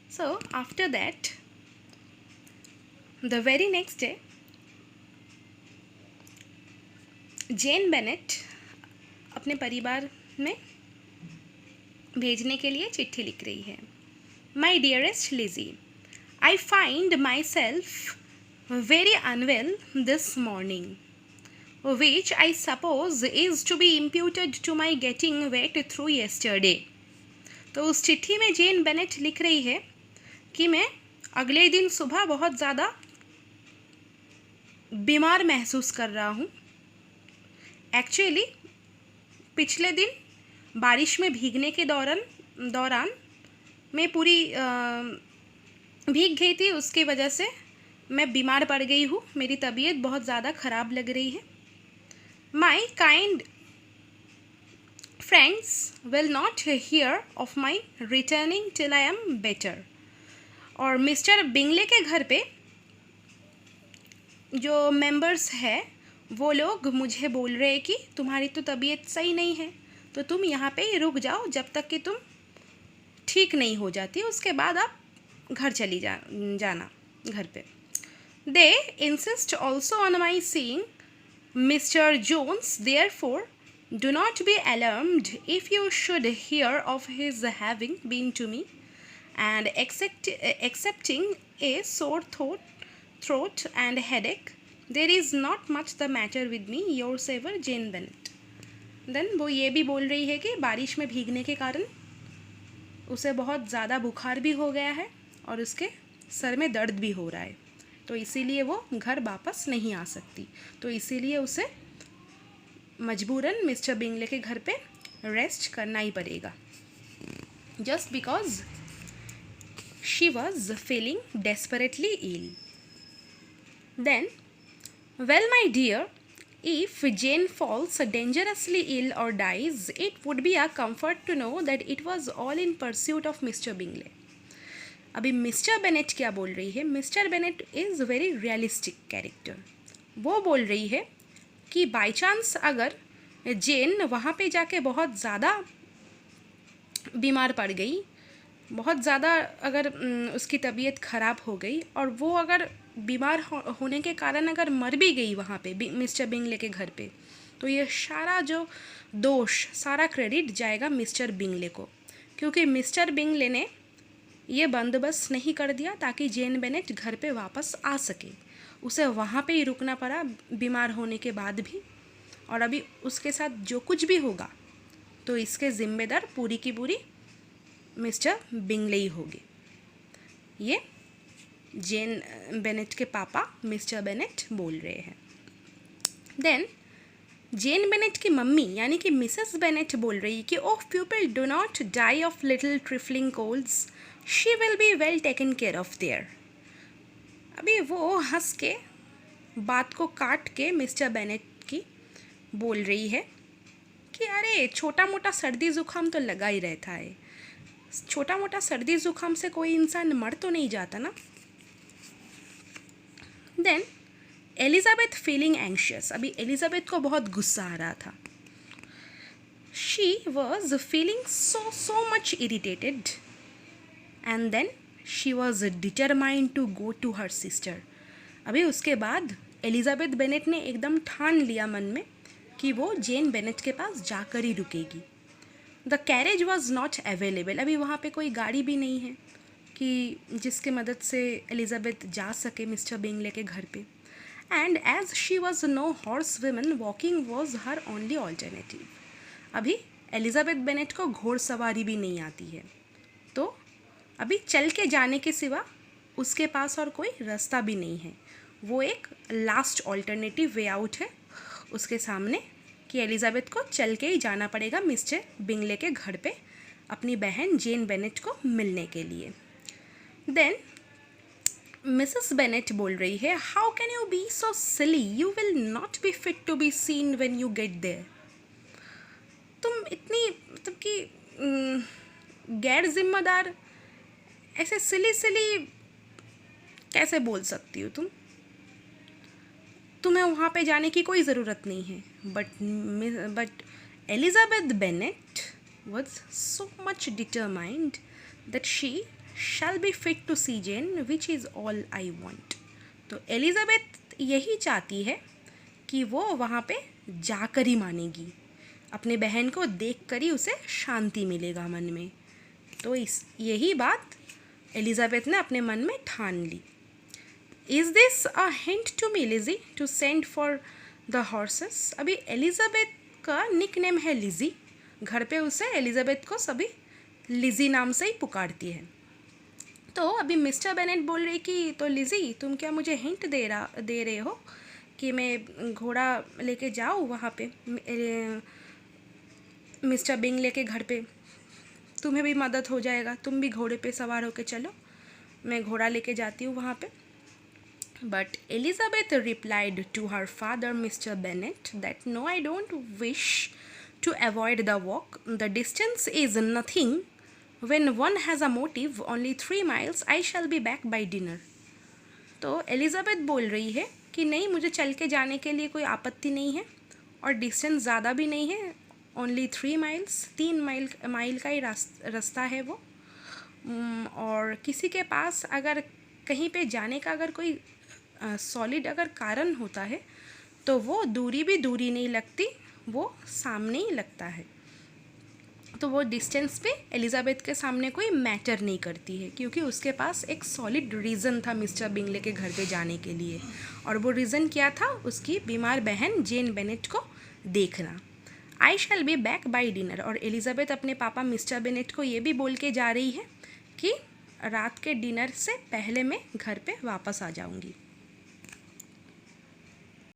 So after that, the very next day, Jane Bennet अपने परिवार में भेजने के लिए चिट्ठी लिख रही है. My dearest Lizzy, I find my self very unwell this morning, which I suppose is to be imputed to my getting wet through yesterday. तो उस चिट्ठी में जेन बेनेट लिख रही है कि मैं अगले दिन सुबह बहुत ज़्यादा बीमार महसूस कर रहा हूँ. एक्चुअली पिछले दिन बारिश में भीगने के दौरान मैं पूरी भीग गई थी. उसकी वजह से मैं बीमार पड़ गई हूँ. मेरी तबीयत बहुत ज़्यादा ख़राब लग रही है. My kind friends will not here of my returning till I am better. और मिस्टर बिंगले के घर पे जो मेंबर्स है वो लोग मुझे बोल रहे हैं कि तुम्हारी तो तबीयत सही नहीं है, तो तुम यहाँ पे ही रुक जाओ जब तक कि तुम ठीक नहीं हो जाती, उसके बाद आप घर चली जाना घर पे. They insist also on my seeing mister Jones, therefore do not be alarmed if you should hear of his having been to me and accepting a sore throat and headache. There is not much the matter with me. Yours ever, Jane Bennett. Then वो ये भी बोल रही है कि बारिश में भीगने के कारण उसे बहुत ज़्यादा बुखार भी हो गया है और उसके सर में दर्द भी हो रहा है, तो इसीलिए वो घर वापस नहीं आ सकती. तो इसीलिए उसे मजबूरन मिस्टर बिंगले के घर पे रेस्ट करना ही पड़ेगा, just because she was feeling desperately ill. Then, well, my dear, if Jane falls dangerously ill or dies, it would be a comfort to know that it was all in pursuit of Mr. Bingley. अभी mister Bennett क्या बोल रही है? Mister Bennett is very realistic character. वो बोल रही है कि बाई चांस अगर जेन वहाँ पे जाके बहुत ज़्यादा बीमार पड़ गई, बहुत ज़्यादा अगर उसकी तबीयत ख़राब हो गई और वो अगर बीमार होने के कारण अगर मर भी गई वहाँ पे मिस्टर बिंगले के घर पे, तो ये सारा जो दोष, सारा क्रेडिट जाएगा मिस्टर बिंगले को, क्योंकि मिस्टर बिंगले ने ये बंदोबस्त नहीं कर दिया ताकि जेन बेनेट घर पे वापस आ सके. उसे वहाँ पे ही रुकना पड़ा बीमार होने के बाद भी, और अभी उसके साथ जो कुछ भी होगा तो इसके ज़िम्मेदार पूरी की पूरी मिस्टर बिंगले ही होंगे. ये जेन बेनेट के पापा मिस्टर बेनेट बोल रहे हैं. देन जेन बेनेट की मम्मी यानी कि मिसेस बेनेट बोल रही है कि oh people do not die of little trifling colds, she will be well taken care of there. अभी वो हंस के बात को काट के मिस्टर बेनेट की बोल रही है कि अरे छोटा मोटा सर्दी ज़ुकाम तो लगा ही रहता है, छोटा मोटा सर्दी ज़ुकाम से कोई इंसान मर तो नहीं जाता ना. Then Elizabeth feeling anxious. अभी एलिज़ाबेथ को बहुत गुस्सा आ रहा था. She was feeling so much irritated and then she was determined to go to her sister. अभी उसके बाद एलिज़ाबेथ बेनेट ने एकदम ठान लिया मन में कि वो जेन बेनेट के पास जाकर ही रुकेगी. The carriage was not available. अभी वहाँ पे कोई गाड़ी भी नहीं है कि जिसके मदद से एलिज़ाबेथ जा सके मिस्टर बिंगले के घर पे. And as she was no horse woman, walking was her only alternative. अभी एलिज़ाबेथ बेनेट को घोड़सवारी भी नहीं आती है, तो अभी चल के जाने के सिवा उसके पास और कोई रास्ता भी नहीं है. वो एक लास्ट ऑल्टरनेटिव वे आउट है उसके सामने कि एलिज़ाबेथ को चल के ही जाना पड़ेगा मिस्टर बिंगले के घर पे अपनी बहन जेन बेनेट को मिलने के लिए. देन मिसेस बेनेट बोल रही है, how can you be so silly, you will not be fit to be seen when you get there. तुम इतनी मतलब कि गैर जिम्मेदार ऐसे सिली कैसे बोल सकती हो तुम, तुम्हें वहाँ पे जाने की कोई ज़रूरत नहीं है. But Elizabeth Bennett was so much determined that she shall be fit to see Jane, which is all I want. तो एलिज़ाबेथ यही चाहती है कि वो वहाँ पे जाकर ही मानेगी, अपने बहन को देखकर ही उसे शांति मिलेगा मन में। तो यही बात एलिज़ाबेथ ने अपने मन में ठान ली। Is this a hint to me, Lizzie, to send for the horses? अभी एलिज़ाबेथ का निक नेम है लिज़ी, घर पे उसे एलिज़ाबेथ को सभी लिज़ी नाम से ही पुकारती है। तो अभी मिस्टर बेनेट बोल रही कि तो लिज़ी तुम क्या मुझे हिंट दे रहे हो कि मैं घोड़ा लेके जाऊँ वहाँ पे मिस्टर बिंग लेके घर पे, तुम्हें भी मदद हो जाएगा, तुम भी घोड़े पे सवार होके चलो, मैं घोड़ा लेके जाती हूँ वहाँ पे। But Elizabeth replied to her father, Mr. Bennet, that no, I don't wish to avoid the walk. The distance is nothing. When one has a motive, only 3 miles, I shall be back by dinner. तो Elizabeth बोल रही है कि नहीं, मुझे चल के जाने के लिए कोई आपत्ति नहीं है और डिस्टेंस ज़्यादा भी नहीं है, ओनली 3 माइल्स, 3 माइल का ही रास्ता है वो। और किसी के पास अगर कहीं पे जाने का अगर कोई सॉलिड अगर कारण होता है तो वो दूरी भी दूरी नहीं लगती, वो सामने ही लगता है। तो वो डिस्टेंस पे एलिज़ाबेथ के सामने कोई मैटर नहीं करती है, क्योंकि उसके पास एक सॉलिड रीज़न था मिस्टर बिंगले के घर पे जाने के लिए, और वो रीज़न क्या था? उसकी बीमार बहन जेन बेनेट को देखना। I shall be back by dinner. और एलिज़ाबेथ अपने पापा मिस्टर बेनेट को ये भी बोल के जा रही है कि रात के डिनर से पहले मैं घर पे वापस आ जाऊँगी।